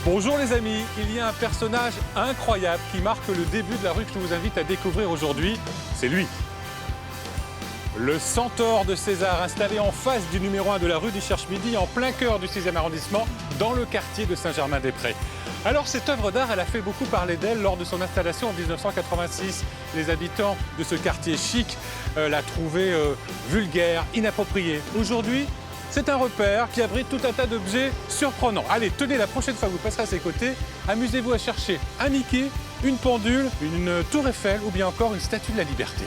Bonjour les amis, il y a un personnage incroyable qui marque le début de la rue que je vous invite à découvrir aujourd'hui. C'est lui. Le centaure de César, installé en face du numéro 1 de la rue du Cherche-Midi, en plein cœur du 6e arrondissement, dans le quartier de Saint-Germain-des-Prés. Alors cette œuvre d'art, elle a fait beaucoup parler d'elle lors de son installation en 1986. Les habitants de ce quartier chic la trouvaient vulgaire, inappropriée. Aujourd'hui, c'est un repère qui abrite tout un tas d'objets surprenants. Allez, tenez, la prochaine fois que vous passerez à ses côtés, amusez-vous à chercher un Mickey, une pendule, une tour Eiffel ou bien encore une statue de la Liberté.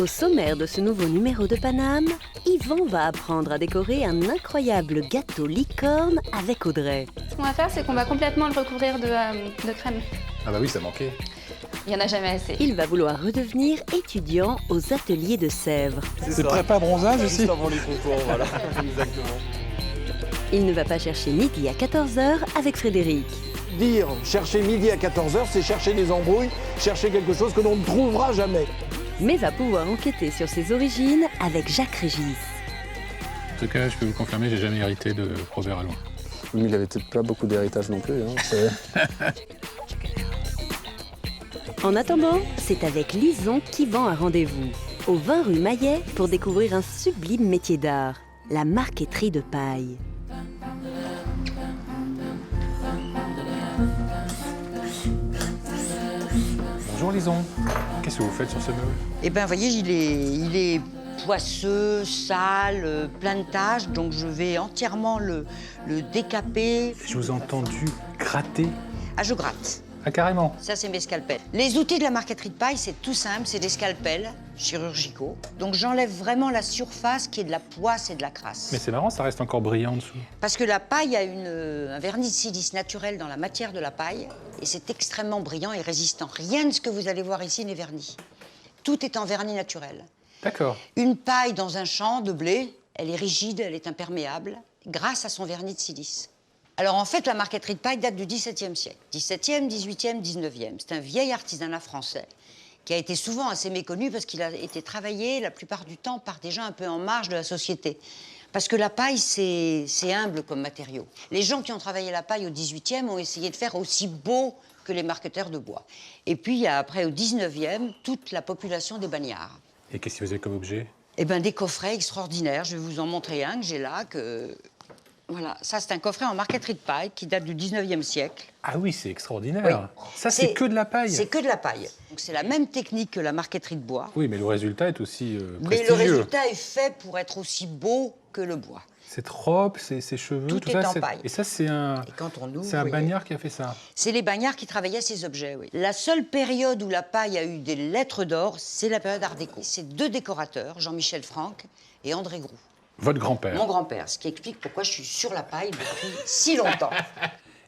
Au sommaire de ce nouveau numéro de Paname, Yvan va apprendre à décorer un incroyable gâteau licorne avec Audrey. Ce qu'on va faire, c'est qu'on va complètement le recouvrir de crème. Ah bah oui, ça manquait. Il n'y en a jamais assez. Il va vouloir redevenir étudiant aux ateliers de Sèvres. C'est prépa bronzage aussi. Juste avant les concours, voilà, exactement. Il ne va pas chercher midi à 14h avec Frédéric. Dire chercher midi à 14h, c'est chercher des embrouilles, chercher quelque chose que l'on ne trouvera jamais. Mais va pouvoir enquêter sur ses origines avec Jacques Régis. En tout cas, je peux vous confirmer, j'ai jamais hérité de Robert Allouin. Lui, il avait peut-être pas beaucoup d'héritage non plus. En attendant, c'est avec Lison qui vend un rendez-vous. Au 20 rue Maillet pour découvrir un sublime métier d'art, la marqueterie de paille. Bonjour Lison, qu'est-ce que vous faites sur ce meuble? Eh bien, vous voyez, il est poisseux, sale, plein de taches, donc je vais entièrement le décaper. Je vous ai entendu gratter. Ah, je gratte. Ah carrément. Ça, c'est mes scalpels. Les outils de la marqueterie de paille, c'est tout simple, c'est des scalpels chirurgicaux. Donc j'enlève vraiment la surface qui est de la poisse et de la crasse. Mais c'est marrant, ça reste encore brillant en dessous. Parce que la paille a un vernis de silice naturel dans la matière de la paille, et c'est extrêmement brillant et résistant. Rien de ce que vous allez voir ici n'est verni. Tout est en vernis naturel. D'accord. Une paille dans un champ de blé, elle est rigide, elle est imperméable, grâce à son vernis de silice. Alors en fait, la marqueterie de paille date du XVIIe siècle. XVIIe, XVIIIe, XIXe. C'est un vieil artisanat français qui a été souvent assez méconnu parce qu'il a été travaillé la plupart du temps par des gens un peu en marge de la société. Parce que la paille, c'est humble comme matériau. Les gens qui ont travaillé la paille au XVIIIe ont essayé de faire aussi beau que les marqueteurs de bois. Et puis, il y a après, au XIXe, toute la population des bagnards. Et qu'est-ce que vous avez comme objet? Eh bien, des coffrets extraordinaires. Je vais vous en montrer un que j'ai là, Voilà, ça, c'est un coffret en marqueterie de paille qui date du XIXe siècle. Ah oui, c'est extraordinaire. Oui. Ça, c'est que de la paille. C'est que de la paille. Donc, c'est la même technique que la marqueterie de bois. Oui, mais le résultat est aussi Mais prestigieux. le résultat est fait pour être aussi beau que le bois. Cette robe, ses cheveux, Tout est ça, en paille. Et ça, c'est un Et quand on ouvre, c'est un vous voyez, bagnard qui a fait ça. c'est les bagnards qui travaillaient ces objets, oui. La seule période où la paille a eu des lettres d'or, c'est la période Art déco. C'est deux décorateurs, Jean-Michel Franck et André Groux. Votre grand-père. Mon grand-père, ce qui explique pourquoi je suis sur la paille depuis si longtemps.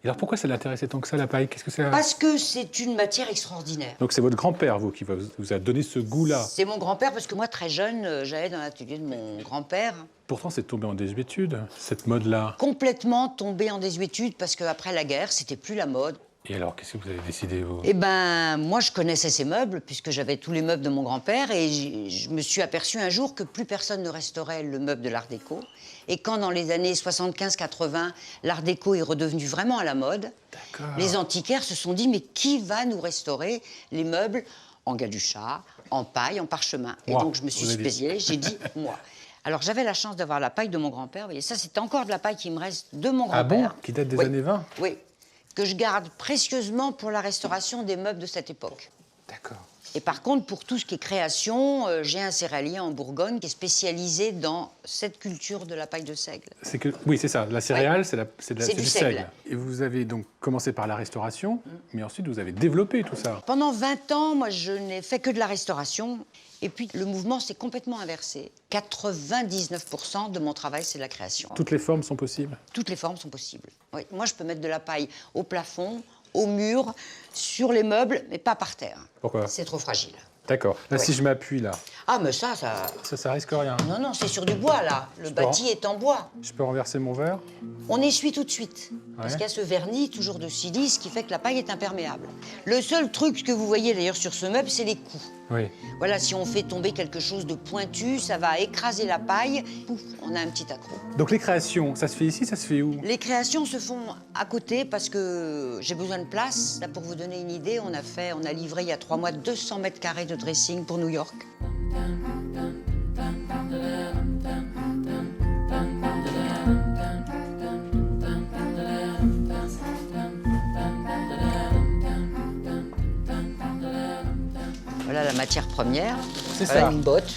Et alors pourquoi ça l'intéressait tant que ça, la paille? Qu'est-ce que c'est? Parce que c'est une matière extraordinaire. Donc c'est votre grand-père, vous, qui vous a donné ce goût-là. C'est mon grand-père, parce que moi, très jeune, j'allais dans l'atelier de mon grand-père. Pourtant, c'est tombé en désuétude, cette mode-là. Complètement tombé en désuétude, parce qu'après la guerre, c'était plus la mode. Et alors, qu'est-ce que vous avez décidé, vous? Eh ben, moi, je connaissais ces meubles, puisque j'avais tous les meubles de mon grand-père, et je me suis aperçue un jour que plus personne ne restaurait le meuble de l'Art déco. Et quand, dans les années 75-80, l'Art déco est redevenu vraiment à la mode, les antiquaires se sont dit, mais qui va nous restaurer les meubles en galuchat, en paille, en parchemin? Et Moi, donc, je me suis vous avez dit. spécialisée, j'ai dit, moi. Alors, j'avais la chance d'avoir la paille de mon grand-père. Vous voyez, ça, c'est encore de la paille qui me reste de mon Ah grand-père. bon? Qui date des Oui. années 20? Oui, que je garde précieusement pour la restauration des meubles de cette époque. D'accord. Et par contre, pour tout ce qui est création, j'ai un céréalier en Bourgogne qui est spécialisé dans cette culture de la paille de seigle. Oui, c'est ça. La céréale, c'est C'est du du seigle. seigle. Et vous avez donc commencé par la restauration, mais ensuite vous avez développé tout ça. Pendant 20 ans, moi, je n'ai fait que de la restauration. Et puis, le mouvement s'est complètement inversé. 99% de mon travail, c'est de la création. Toutes les formes sont possibles. Toutes les formes sont possibles. Oui. Moi, je peux mettre de la paille au plafond, au mur, sur les meubles, mais pas par terre. Pourquoi? C'est trop fragile. D'accord. Là, Ouais. si je m'appuie, là, Ah, mais ça... ça risque rien. Non, non, c'est sur du bois, là. Le bâti est en bois. Je peux renverser mon verre? On essuie tout de suite. Parce Ouais. qu'il y a ce vernis, toujours de silice, qui fait que la paille est imperméable. Le seul truc que vous voyez d'ailleurs sur ce meuble, c'est les coups. Oui. Voilà, si on fait tomber quelque chose de pointu, ça va écraser la paille. Pouf, on a un petit accroc. Donc les créations, ça se fait ici, ça se fait où? Les créations se font à côté parce que j'ai besoin de place. Là, pour vous donner une idée, on a livré il y a 3 mois 200 mètres carrés de dressing pour New York. Voilà la matière première. C'est Voilà ça. une botte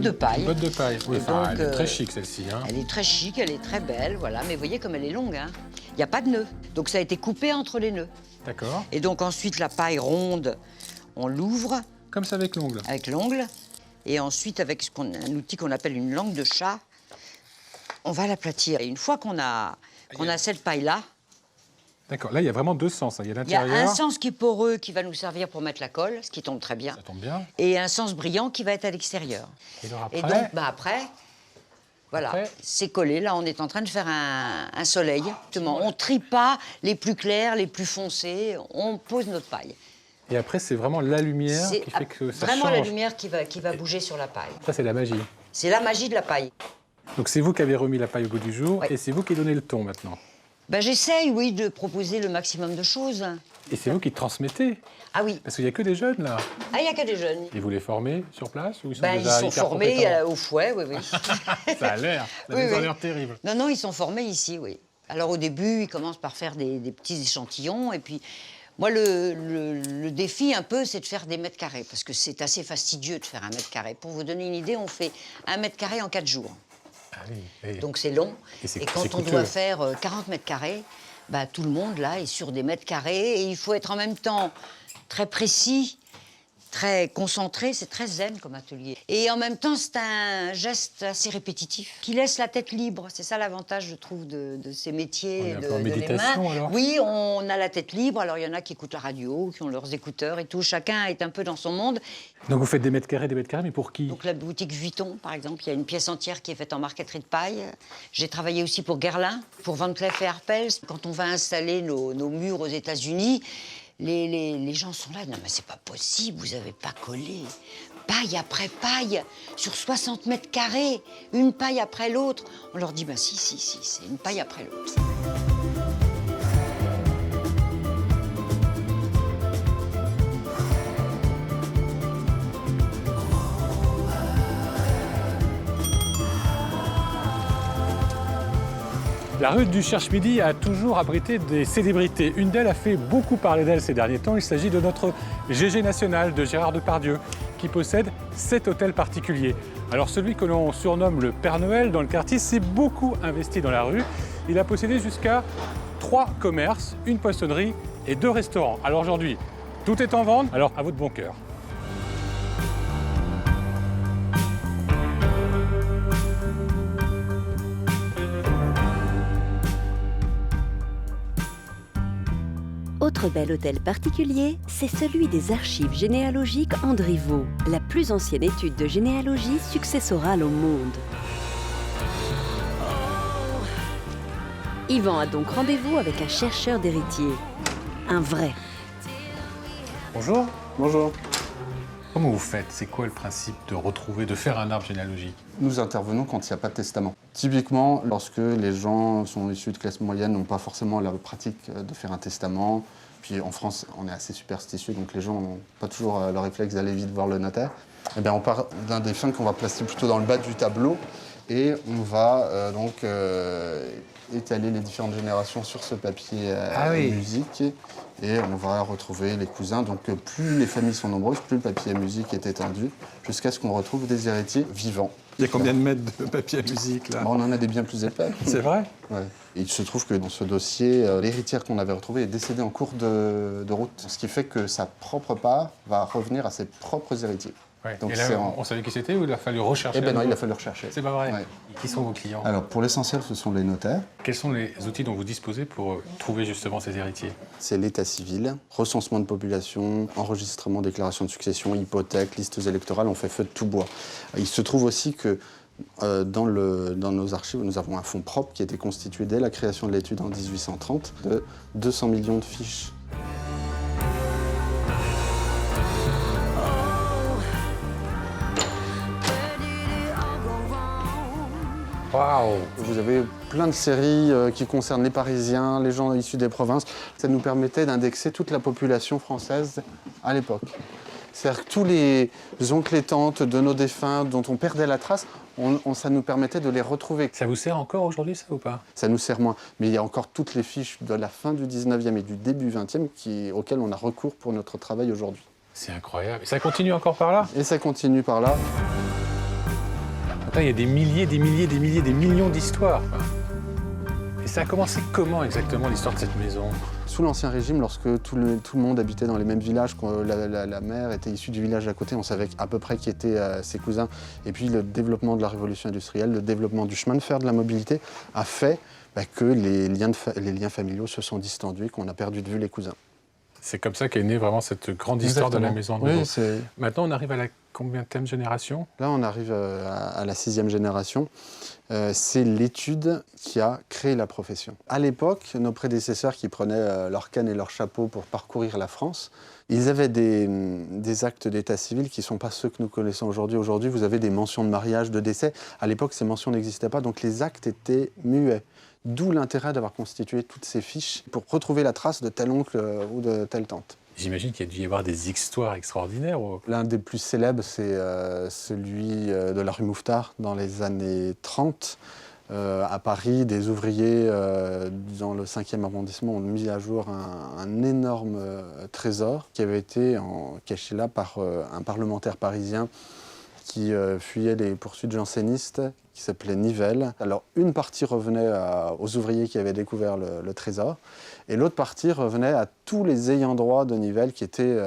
de paille. Botte de paille. Oui, enfin, Donc, elle est très chic, celle-ci. Hein. Elle est très chic, elle est très belle, voilà. Mais vous voyez comme elle est longue, hein. Il n'y a pas de nœud. Donc ça a été coupé entre les nœuds. D'accord. Et donc ensuite, la paille ronde, on l'ouvre Comme ça avec l'ongle. avec l'ongle. Et ensuite, avec un outil qu'on appelle une langue de chat, on va l'aplatir. Et une fois qu'on a cette paille-là, D'accord. Là, il y a vraiment deux sens. Hein. Il y a il y a l'intérieur. un sens qui est poreux qui va nous servir pour mettre la colle, ce qui tombe très bien. Ça tombe bien. Et un sens brillant qui va être à l'extérieur. Et alors Et après, donc, après, voilà, Après c'est collé. Là, on est en train de faire un soleil. Justement, on trie pas les plus clairs, les plus foncés. On pose notre paille. et après, c'est vraiment la lumière C'est qui fait que ça vraiment change. la lumière qui va bouger sur la paille. Ça, c'est la magie. C'est la magie de la paille. Donc c'est vous qui avez remis la paille au goût du jour Ouais. et c'est vous qui donnez le ton maintenant. Ben, j'essaye, oui, de proposer le maximum de choses. Et c'est vous qui transmettez. Ah oui, Parce qu'il n'y a que des jeunes là. ah, il n'y a que des jeunes. Et vous les formez sur place ou ils sont Ben, ils déjà sont hyper formés compétents au fouet, oui, oui. Ça a l'air. Ça Oui, a oui. l'air terrible. Non, non, ils sont formés ici, oui. Alors au début, ils commencent par faire des petits échantillons. Et puis, moi, le défi un peu, c'est de faire des mètres carrés. Parce que c'est assez fastidieux de faire 1 mètre carré. Pour vous donner une idée, on fait 1 mètre carré en 4 jours. Ah oui. Et- Donc c'est long. Et c'est- Et quand c'est on coûteux. doit faire 40 mètres carrés, bah, tout le monde là est sur des mètres carrés et il faut être en même temps très précis, très concentré. C'est très zen comme atelier. Et en même temps, c'est un geste assez répétitif qui laisse la tête libre. C'est ça l'avantage, je trouve, de ces métiers. On est un de, peu en de les méditation, mains. alors Oui, on a la tête libre. Alors il y en a qui écoutent la radio, qui ont leurs écouteurs et tout. Chacun est un peu dans son monde. Donc vous faites des mètres carrés, mais pour qui? Donc la boutique Vuitton, par exemple, il y a une pièce entière qui est faite en marqueterie de paille. J'ai travaillé aussi pour Guerlain, pour Van Cleef et Arpels. Quand on va installer nos murs aux États-Unis, les gens sont là. Non, mais c'est pas possible, vous avez pas collé. Paille après paille, sur 60 mètres carrés, une paille après l'autre. On leur dit, bah si, c'est une paille après l'autre. La rue du Cherche-Midi a toujours abrité des célébrités. Une d'elles a fait beaucoup parler d'elle ces derniers temps. Il s'agit de notre GG national, de Gérard Depardieu, qui possède 7 hôtels particuliers. Alors celui que l'on surnomme le Père Noël dans le quartier s'est beaucoup investi dans la rue. Il a possédé jusqu'à 3 commerces, une poissonnerie et 2 restaurants. Alors aujourd'hui, tout est en vente, alors à votre bon cœur. Autre bel hôtel particulier, c'est celui des archives généalogiques Andriveau, la plus ancienne étude de généalogie successorale au monde. Yvan a donc rendez-vous avec un chercheur d'héritiers. Un vrai. Bonjour. Bonjour. Comment vous faites? C'est quoi le principe de retrouver, de faire un arbre généalogique? Nous intervenons quand il n'y a pas de testament. Typiquement, lorsque les gens sont issus de classe moyenne, n'ont pas forcément la pratique de faire un testament. Puis en France, on est assez superstitieux, donc les gens n'ont pas toujours le réflexe d'aller vite voir le notaire. Eh bien, on part d'un dessin qu'on va placer plutôt dans le bas du tableau et on va donc étaler les différentes générations sur ce papier musique et on va retrouver les cousins. Donc plus les familles sont nombreuses, plus le papier à musique est étendu jusqu'à ce qu'on retrouve des héritiers vivants. Il y a combien de mètres de papier à musique là? Bon, on en a des bien plus épais. C'est vrai? Ouais. Et il se trouve que dans ce dossier, l'héritière qu'on avait retrouvée est décédée en cours de route, ce qui fait que sa propre part va revenir à ses propres héritiers. Ouais. Donc Et là, c'est on savait qui c'était ou il a fallu rechercher? Eh ben à non, il nouveau a fallu rechercher. C'est pas vrai. Ouais. Qui sont vos clients? Alors pour l'essentiel, ce sont les notaires. Quels sont les outils dont vous disposez pour trouver justement ces héritiers? C'est l'état civil, recensement de population, enregistrement, déclaration de succession, hypothèque, listes électorales, on fait feu de tout bois. Il se trouve aussi que dans nos archives, nous avons un fonds propre qui a été constitué dès la création de l'étude en 1830 de 200 millions de fiches. Waouh! Vous avez plein de séries qui concernent les Parisiens, les gens issus des provinces. Ça nous permettait d'indexer toute la population française à l'époque. C'est-à-dire que tous les oncles et tantes de nos défunts dont on perdait la trace, ça nous permettait de les retrouver. Ça vous sert encore aujourd'hui, ça, ou pas? Ça nous sert moins. Mais il y a encore toutes les fiches de la fin du 19e et du début 20e auxquelles on a recours pour notre travail aujourd'hui. C'est incroyable. Et ça continue encore par là? Et ça continue par là. Là, il y a des milliers, des millions d'histoires. Et ça a commencé comment exactement l'histoire de cette maison? Sous l'Ancien Régime, lorsque tout le monde habitait dans les mêmes villages, quand la mère était issue du village à côté, on savait à peu près qui étaient ses cousins. Et puis le développement de la révolution industrielle, le développement du chemin de fer, de la mobilité, a fait que les liens familiaux se sont distendus et qu'on a perdu de vue les cousins. C'est comme ça qu'est née vraiment cette grande histoire de la maison de Nouveau. Oui, Maintenant, on arrive à la combienième génération? Là, on arrive à la 6e génération. C'est l'étude qui a créé la profession. À l'époque, nos prédécesseurs qui prenaient leur canne et leur chapeau pour parcourir la France, ils avaient des actes d'état civil qui ne sont pas ceux que nous connaissons aujourd'hui. Aujourd'hui, vous avez des mentions de mariage, de décès. À l'époque, ces mentions n'existaient pas, donc les actes étaient muets. D'où l'intérêt d'avoir constitué toutes ces fiches pour retrouver la trace de tel oncle ou de telle tante. J'imagine qu'il y a dû y avoir des histoires extraordinaires. L'un des plus célèbres, c'est celui de la rue Mouffetard dans les années 30. À Paris, des ouvriers dans le 5e arrondissement ont mis à jour un énorme trésor qui avait été caché là par un parlementaire parisien qui fuyait les poursuites jansénistes, qui s'appelait Nivelle. Alors, une partie revenait aux ouvriers qui avaient découvert le trésor, et l'autre partie revenait à tous les ayants droit de Nivelle, qui étaient,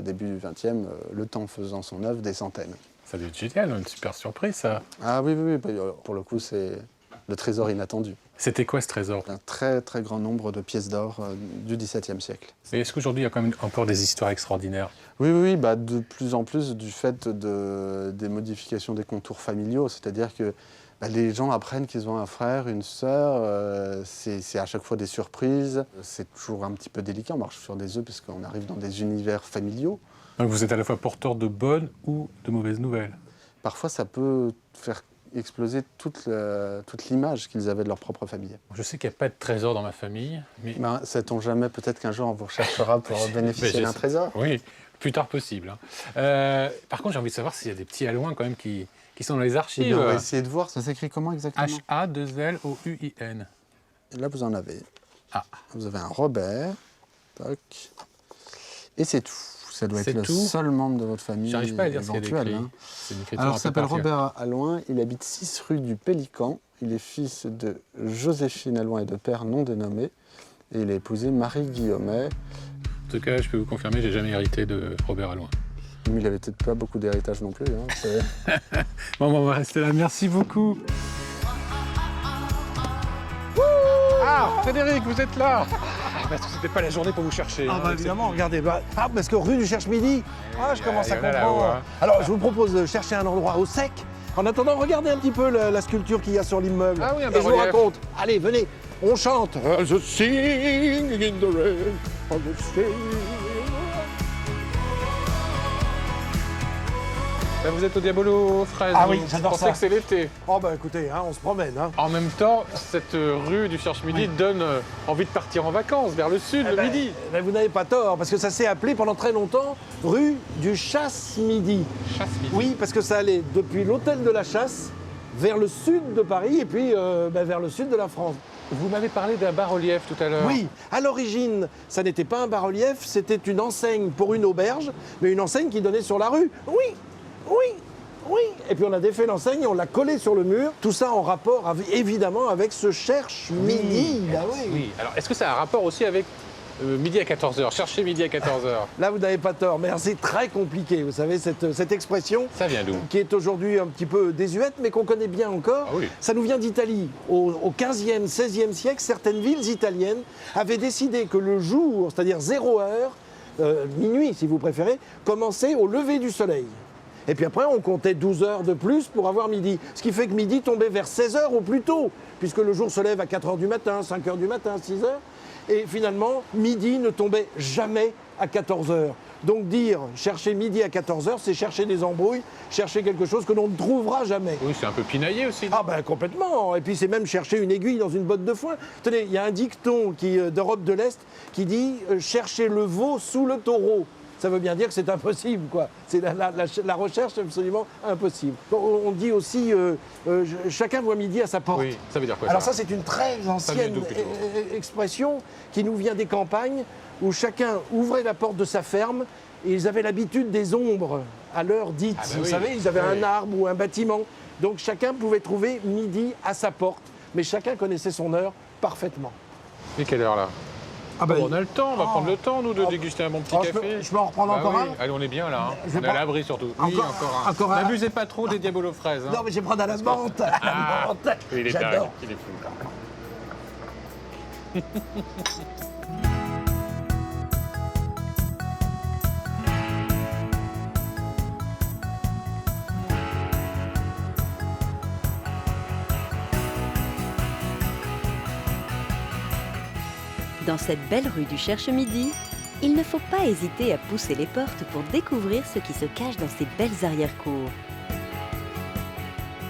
début du XXe, le temps faisant son œuvre, des centaines. Ça doit être génial, une super surprise, ça. Ah oui, pour le coup, c'est le trésor inattendu. C'était quoi, ce trésor? Un très, très grand nombre de pièces d'or du XVIIe siècle. Et est-ce qu'aujourd'hui, il y a quand même encore des histoires extraordinaires? Oui, de plus en plus du fait des modifications des contours familiaux. C'est-à-dire que les gens apprennent qu'ils ont un frère, une sœur. C'est à chaque fois des surprises. C'est toujours un petit peu délicat. On marche sur des œufs parce qu'on arrive dans des univers familiaux. Donc vous êtes à la fois porteur de bonnes ou de mauvaises nouvelles? Parfois, ça peut faire exploser toute l'image qu'ils avaient de leur propre famille. Je sais qu'il n'y a pas de trésor dans ma famille, mais... Sait-on jamais, peut-être qu'un jour on vous recherchera pour bénéficier d'un trésor. Oui, plus tard possible. Par contre, j'ai envie de savoir s'il y a des petits Alouins quand même qui sont dans les archives. Eh bien, on va essayer de voir, ça s'écrit comment exactement? H-A-2-L-O-U-I-N. Et là, vous en avez. Ah. Vous avez un Robert. Toc. Et c'est tout. Ça doit être le seul membre de votre famille. J'arrive pas à lire ce qu'il y a éventuel. d'écrit. C'est une écriture Alors, un il peu s'appelle particulière. Robert Allouin. Il habite 6 rue du Pélican. Il est fils de Joséphine Allouin et de père non dénommé. Et il a épousé Marie Guillaumet. En tout cas, je peux vous confirmer, j'ai jamais hérité de Robert Allouin. Mais il avait peut-être pas beaucoup d'héritage non plus. Bon, on va rester là. Merci beaucoup. Ah, Frédéric, vous êtes là? Parce que c'était pas la journée pour vous chercher. Ah bah évidemment, regardez. Parce que rue du Cherche-Midi, je commence à il y en a comprendre. là-haut, hein. Alors, je vous propose de chercher un endroit au sec. En attendant, regardez un petit peu la sculpture qu'il y a sur l'immeuble. Ah oui, un Et je vous bas-relief. raconte. Allez, venez, on chante. The sing in the rain, the sing. Là, vous êtes au Diabolo aux fraises. Ah oui, vous j'adore pensez ça. que c'est l'été. Oh bah écoutez, on se promène. En même temps, cette rue du Cherche-Midi donne envie de partir en vacances vers le sud, le midi. Vous n'avez pas tort, parce que ça s'est appelé pendant très longtemps rue du Chasse-Midi. Chasse-Midi. Oui, parce que ça allait depuis l'hôtel de la Chasse vers le sud de Paris et puis vers le sud de la France. Vous m'avez parlé d'un bas-relief tout à l'heure. Oui, à l'origine, ça n'était pas un bas-relief, c'était une enseigne pour une auberge, mais une enseigne qui donnait sur la rue. Oui. Et puis on a défait l'enseigne et on l'a collée sur le mur. Tout ça en rapport évidemment avec ce Cherche-Midi. Bah oui. Oui. Alors, est-ce que ça a un rapport aussi avec Midi à 14h, cherchez midi à 14h. Là, vous n'avez pas tort, mais c'est très compliqué. Vous savez, cette expression Ça vient d'où? qui est aujourd'hui un petit peu désuète, mais qu'on connaît bien encore. Ah oui. Ça nous vient d'Italie. Au 15e, 16e siècle, certaines villes italiennes avaient décidé que le jour, c'est-à-dire 0 heure, minuit si vous préférez, commençait au lever du soleil. Et puis après, on comptait 12 heures de plus pour avoir midi. Ce qui fait que midi tombait vers 16 heures au plus tôt, puisque le jour se lève à 4 heures du matin, 5 heures du matin, 6 heures. Et finalement, midi ne tombait jamais à 14 heures. Donc dire chercher midi à 14 heures, c'est chercher des embrouilles, chercher quelque chose que l'on ne trouvera jamais. Oui, c'est un peu pinaillé aussi. Non? Ah ben complètement. Et puis c'est même chercher une aiguille dans une botte de foin. Tenez, il y a un dicton d'Europe de l'Est qui dit chercher le veau sous le taureau. Ça veut bien dire que c'est impossible, quoi. C'est la recherche absolument impossible. On dit aussi chacun voit midi à sa porte. Oui, ça veut dire quoi Alors ça? ça, c'est une très ancienne d'où, plutôt? expression qui nous vient des campagnes où chacun ouvrait la porte de sa ferme et ils avaient l'habitude des ombres à l'heure dite. Ah bah Vous oui. savez, ils avaient Oui. un arbre ou un bâtiment. Donc chacun pouvait trouver midi à sa porte. Mais chacun connaissait son heure parfaitement. Et quelle heure là? Ah bah, On a le temps, on va prendre le temps, nous, de déguster un bon petit café. je peux en reprendre encore oui. un. Allez, on est bien là. Hein. Je vais On est à pas- l'abri surtout. Oui, encore un. N'abusez pas trop des diabolos fraises. Hein. Non, mais je vais prendre à la menthe. À la menthe. Il est J'adore. dingue, il est fou. Dans cette belle rue du Cherche-Midi, il ne faut pas hésiter à pousser les portes pour découvrir ce qui se cache dans ces belles arrière-cours.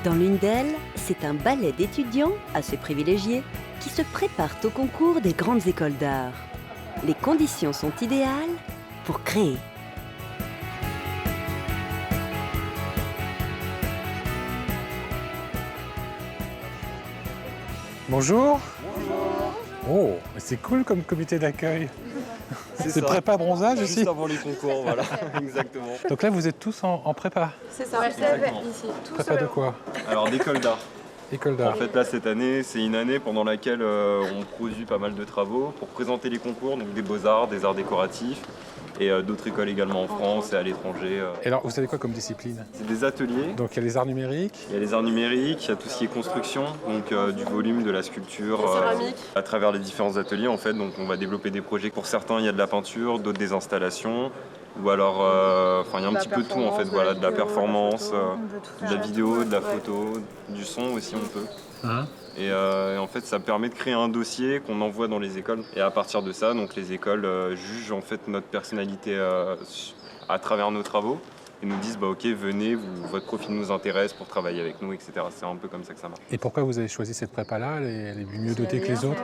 Dans l'une d'elles, c'est un ballet d'étudiants, assez privilégiés, qui se préparent au concours des grandes écoles d'art. Les conditions sont idéales pour créer. Bonjour. Oh, c'est cool comme comité d'accueil. C'est prépa bronzage aussi. Juste avant les concours, voilà, exactement. Donc là, vous êtes tous en prépa. C'est ça, Exactement. ici. Tout Prépa de quoi? Alors d'école d'art. École En d'art. fait là cette année, c'est une année pendant laquelle on produit pas mal de travaux pour présenter les concours, donc des beaux-arts, des arts décoratifs et d'autres écoles également en France et à l'étranger. Et alors, vous savez quoi comme discipline? C'est des ateliers. Donc il y a les arts numériques. Il y a les arts numériques, il y a tout ce qui est construction, donc du volume, de la sculpture. céramique. À travers les différents ateliers en fait, donc on va développer des projets. Pour certains, il y a de la peinture, d'autres des installations. Ou alors, il y a un petit peu de tout en fait, voilà, de la performance, de la vidéo, de la photo, du son aussi on peut. Hein? Et en fait, ça permet de créer un dossier qu'on envoie dans les écoles. Et à partir de ça, donc les écoles jugent en fait notre personnalité à travers nos travaux et nous disent bah ok, venez, votre profil nous intéresse pour travailler avec nous, etc. C'est un peu comme ça que ça marche. Et pourquoi vous avez choisi cette prépa-là? Elle est mieux dotée que les autres?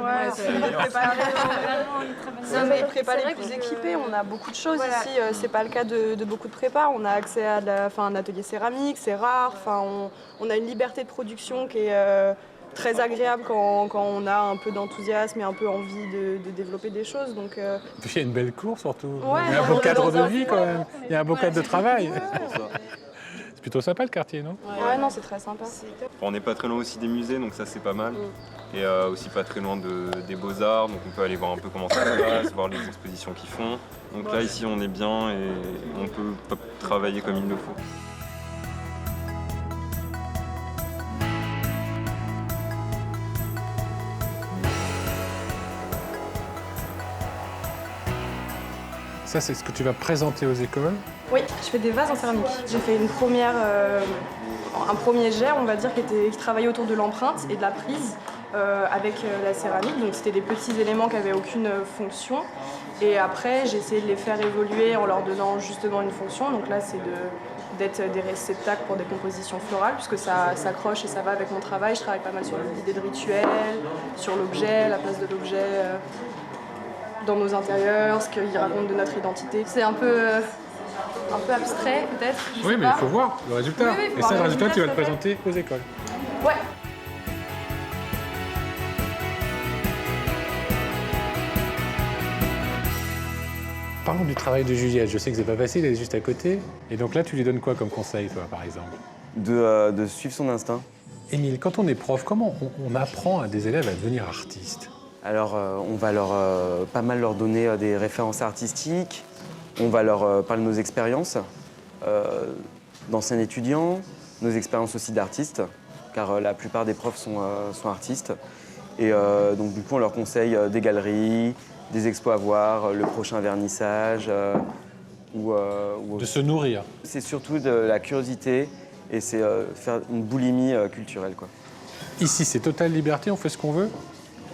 C'est les prépas les plus équipés, on a beaucoup de choses ici, c'est pas le cas de beaucoup de prépas, on a accès à un atelier céramique, c'est rare, on a une liberté de production qui est très agréable quand on a un peu d'enthousiasme et un peu envie de développer des choses. Donc, Puis il y a une belle cour surtout. Ouais, il y a un beau on est cadre dans de un vie quand même. Il y a un beau cadre de travail. C'est pour ça. C'est plutôt sympa le quartier, non? ouais, non, c'est très sympa. On n'est pas très loin aussi des musées, donc ça c'est pas mal. Et aussi pas très loin des Beaux-Arts, donc on peut aller voir un peu comment ça se passe, voir les expositions qu'ils font. Donc là ici on est bien et on peut travailler comme il le faut. Ça, c'est ce que tu vas présenter aux écoles. Oui, je fais des vases en céramique. J'ai fait un premier jet, on va dire, qui travaillait autour de l'empreinte et de la prise avec la céramique. Donc c'était des petits éléments qui n'avaient aucune fonction. Et après, j'ai essayé de les faire évoluer en leur donnant justement une fonction. Donc là, c'est d'être des réceptacles pour des compositions florales, puisque ça s'accroche et ça va avec mon travail. Je travaille pas mal sur l'idée de rituel, sur l'objet, la place de l'objet dans nos intérieurs, ce qu'il raconte de notre identité. C'est un peu abstrait peut-être. je Oui, sais mais pas. il faut voir le résultat. Oui, oui, faut Et voir ça, le le résultat, tu vas le résultat, tout à présenter aux écoles. Ouais. Parlons du travail de Juliette. Je sais que c'est pas facile, elle est juste à côté. Et donc là, tu lui donnes quoi comme conseil, toi, par exemple? De suivre son instinct. Émile, quand on est prof, comment on apprend à des élèves à devenir artistes? Alors, on va pas mal leur donner des références artistiques. On va leur parler de nos expériences d'anciens étudiants, nos expériences aussi d'artistes, car la plupart des profs sont artistes. Et donc, du coup, on leur conseille des galeries, des expos à voir, le prochain vernissage. De se nourrir. C'est surtout de la curiosité et c'est faire une boulimie culturelle, quoi. Ici, c'est totale liberté, on fait ce qu'on veut?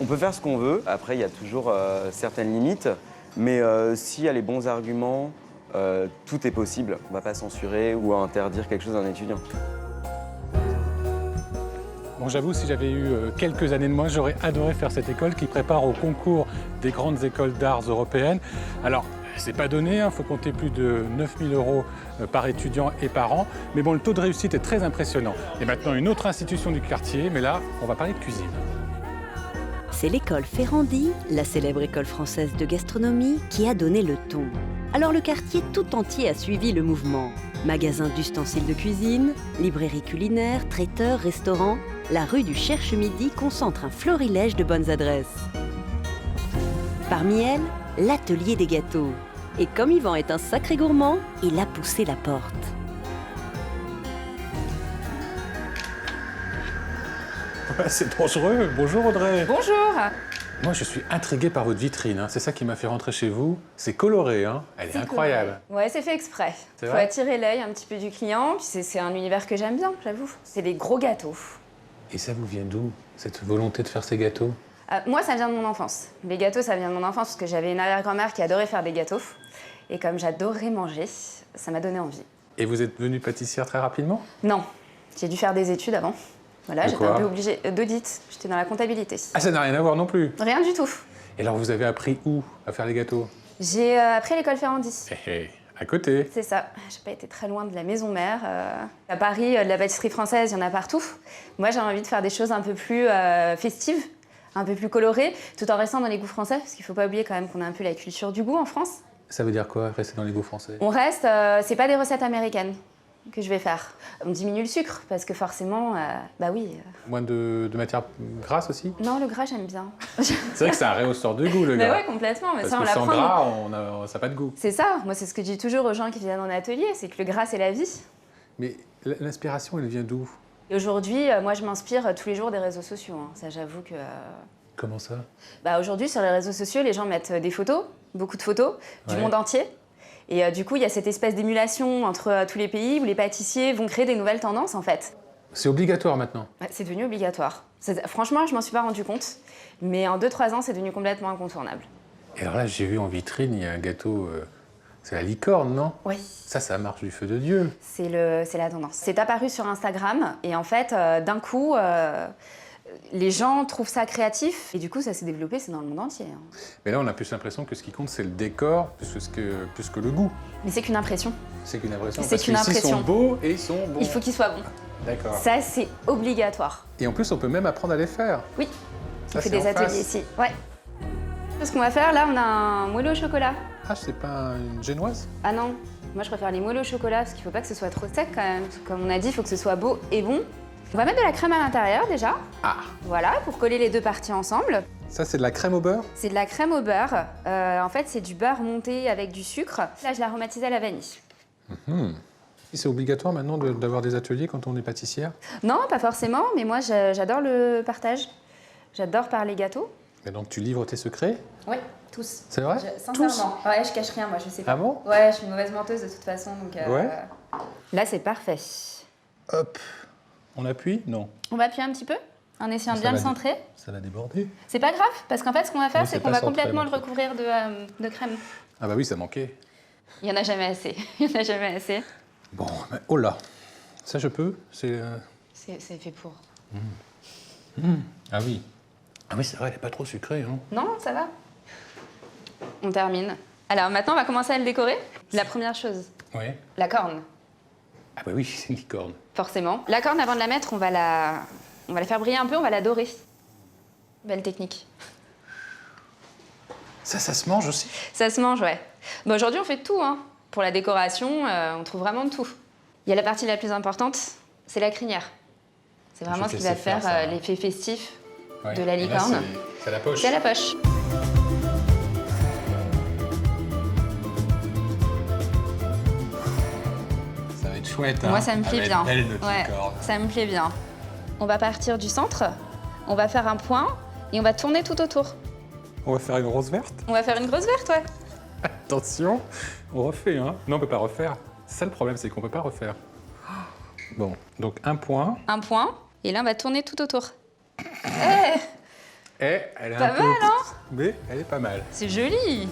On peut faire ce qu'on veut. Après, il y a toujours certaines limites. Mais s'il y a les bons arguments, tout est possible. On ne va pas censurer ou interdire quelque chose à un étudiant. Bon, j'avoue, si j'avais eu quelques années de moins, j'aurais adoré faire cette école qui prépare au concours des grandes écoles d'arts européennes. Alors, c'est pas donné, il faut compter plus de 9 000 € par étudiant et par an. Mais bon, le taux de réussite est très impressionnant. Et maintenant, une autre institution du quartier, mais là, on va parler de cuisine. C'est l'école Ferrandi, la célèbre école française de gastronomie, qui a donné le ton. Alors le quartier tout entier a suivi le mouvement. Magasins d'ustensiles de cuisine, librairies culinaires, traiteurs, restaurants, la rue du Cherche-Midi concentre un florilège de bonnes adresses. Parmi elles, l'atelier des gâteaux. Et comme Yvan est un sacré gourmand, il a poussé la porte. C'est dangereux. Bonjour Audrey. Bonjour. Moi, je suis intrigué par votre vitrine. C'est ça qui m'a fait rentrer chez vous. C'est coloré, hein. Elle est incroyable. Coloré. Ouais, c'est fait exprès. C'est Faut vrai attirer l'œil un petit peu du client. Puis c'est un univers que j'aime bien, j'avoue. C'est des gros gâteaux. Et ça vous vient d'où, cette volonté de faire ces gâteaux? Moi, ça vient de mon enfance. Les gâteaux, ça vient de mon enfance parce que j'avais une arrière-grand-mère qui adorait faire des gâteaux. Et comme j'adorais manger, ça m'a donné envie. Et vous êtes devenue pâtissière très rapidement? Non, j'ai dû faire des études avant. Voilà, De j'étais quoi? un peu obligée d'audit. J'étais dans la comptabilité. Ah, ça n'a rien à voir non plus. Rien du tout. Et alors, vous avez appris où à faire les gâteaux? J'ai appris à l'école Ferrandi. À côté. C'est ça. J'ai pas été très loin de la maison mère. À Paris, de la pâtisserie française, il y en a partout. Moi, j'ai envie de faire des choses un peu plus festives, un peu plus colorées, tout en restant dans les goûts français, parce qu'il faut pas oublier quand même qu'on a un peu la culture du goût en France. Ça veut dire quoi, rester dans les goûts français? On reste, c'est pas des recettes américaines que je vais faire. On diminue le sucre, parce que forcément, bah oui. Moins de matière grasse aussi? Non, le gras, j'aime bien. C'est vrai que ça rehausse de goût, le gras. Mais ouais, complètement. Mais Parce ça, on que sans l'apprend. gras, ça n'a pas de goût. C'est ça. Moi, c'est ce que je dis toujours aux gens qui viennent en atelier, c'est que le gras, c'est la vie. Mais l'inspiration, elle vient d'où? Et aujourd'hui, moi, je m'inspire tous les jours des réseaux sociaux. Hein. Ça, j'avoue que... Comment ça? Bah, aujourd'hui, sur les réseaux sociaux, les gens mettent des photos, beaucoup de photos, du monde entier. Et du coup, il y a cette espèce d'émulation entre tous les pays où les pâtissiers vont créer des nouvelles tendances, en fait. C'est obligatoire maintenant? Ouais, c'est devenu obligatoire. Franchement, je m'en suis pas rendu compte. Mais en 2-3 ans, c'est devenu complètement incontournable. Et alors là, j'ai vu en vitrine, il y a un gâteau... c'est la licorne, non? Oui. Ça marche du feu de Dieu. C'est la tendance. C'est apparu sur Instagram. Et en fait, d'un coup... les gens trouvent ça créatif et du coup ça s'est développé, c'est dans le monde entier. Hein. Mais là on a plus l'impression que ce qui compte c'est le décor plus que le goût. Mais c'est qu'une impression. C'est qu'une impression. C'est qu'une impression. Ils sont beaux et ils sont bons. Il faut qu'ils soient bons. D'accord. Ça c'est obligatoire. Et en plus on peut même apprendre à les faire. Oui. Ça, on fait des ateliers ici. Ouais. Ce qu'on va faire là, on a un moelleux au chocolat. Ah, c'est pas une génoise? Ah non, moi je préfère les moelleux au chocolat parce qu'il faut pas que ce soit trop sec quand même. Comme on a dit, il faut que ce soit beau et bon. On va mettre de la crème à l'intérieur déjà. Ah. Voilà, pour coller les deux parties ensemble. Ça, c'est de la crème au beurre? C'est de la crème au beurre. En fait, c'est du beurre monté avec du sucre. Là, je l'ai aromatisé à la vanille. C'est obligatoire maintenant d'avoir des ateliers quand on est pâtissière? Non, pas forcément, mais moi, j'adore le partage. J'adore parler gâteaux. Et donc, tu livres tes secrets? Oui, tous. C'est vrai? Sincèrement. Ouais, je cache rien, moi, je sais pas. Ah bon? Ouais, je suis une mauvaise menteuse de toute façon, donc... Ouais. Là, c'est parfait. Hop. On appuie? Non. On va appuyer un petit peu, en essayant de bien le centrer. Ça l'a débordé. C'est pas grave, parce qu'en fait, ce qu'on va faire, Oui, c'est qu'on va complètement le recouvrir de crème. Ah bah oui, ça manquait. Il y en a jamais assez. Il y en a jamais assez. Bon, mais oh là. Ça, je peux? C'est fait pour. Ah oui. Ah oui, c'est vrai, elle n'est pas trop sucrée, hein? Non, ça va. On termine. Alors maintenant, on va commencer à le décorer. La première chose, Ouais. la corne. Ah bah oui, c'est une licorne. Forcément. La corne, avant de la mettre, on va la faire briller un peu, on va la dorer. Belle technique. Ça se mange aussi? Ça se mange, ouais. Bon, aujourd'hui, on fait de tout, hein. Pour la décoration, on trouve vraiment de tout. Il y a la partie la plus importante, c'est la crinière. C'est vraiment ce qui va faire l'effet festif. Ouais. de la Et là, licorne. c'est à la poche. C'est à la poche. Ça va être chouette. Moi, hein. ça me plaît Elle va bien. être belle, notre Ouais, licorne. ça me plaît bien. On va partir du centre, on va faire un point et on va tourner tout autour. On va faire une rose verte. On va faire une grosse verte, ouais. Attention, on refait, hein. Non, on peut pas refaire. C'est ça le problème, c'est qu'on peut pas refaire. Bon, donc un point. Un point, et là, on va tourner tout autour. Et elle est Pas un peu... mal, hein. Mais elle est pas mal. C'est joli.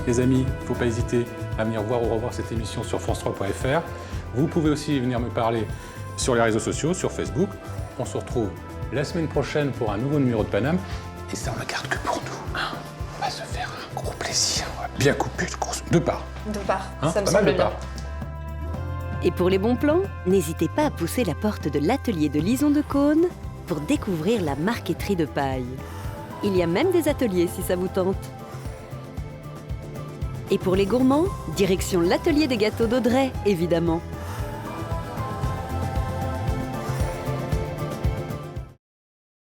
Les amis, il ne faut pas hésiter à venir voir ou revoir cette émission sur france3.fr. Vous pouvez aussi venir me parler sur les réseaux sociaux, sur Facebook. On se retrouve la semaine prochaine pour un nouveau numéro de Paname. Et ça, on ne garde que pour nous. Hein. On va se faire un gros plaisir. On va bien couper le course. Deux parts. Deux parts, Hein, ça me pas mal semble de bien. parts. Et pour les bons plans, n'hésitez pas à pousser la porte de l'atelier de Lison de Caunes pour découvrir la marqueterie de paille. Il y a même des ateliers si ça vous tente. Et pour les gourmands, direction l'atelier des gâteaux d'Audrey, évidemment.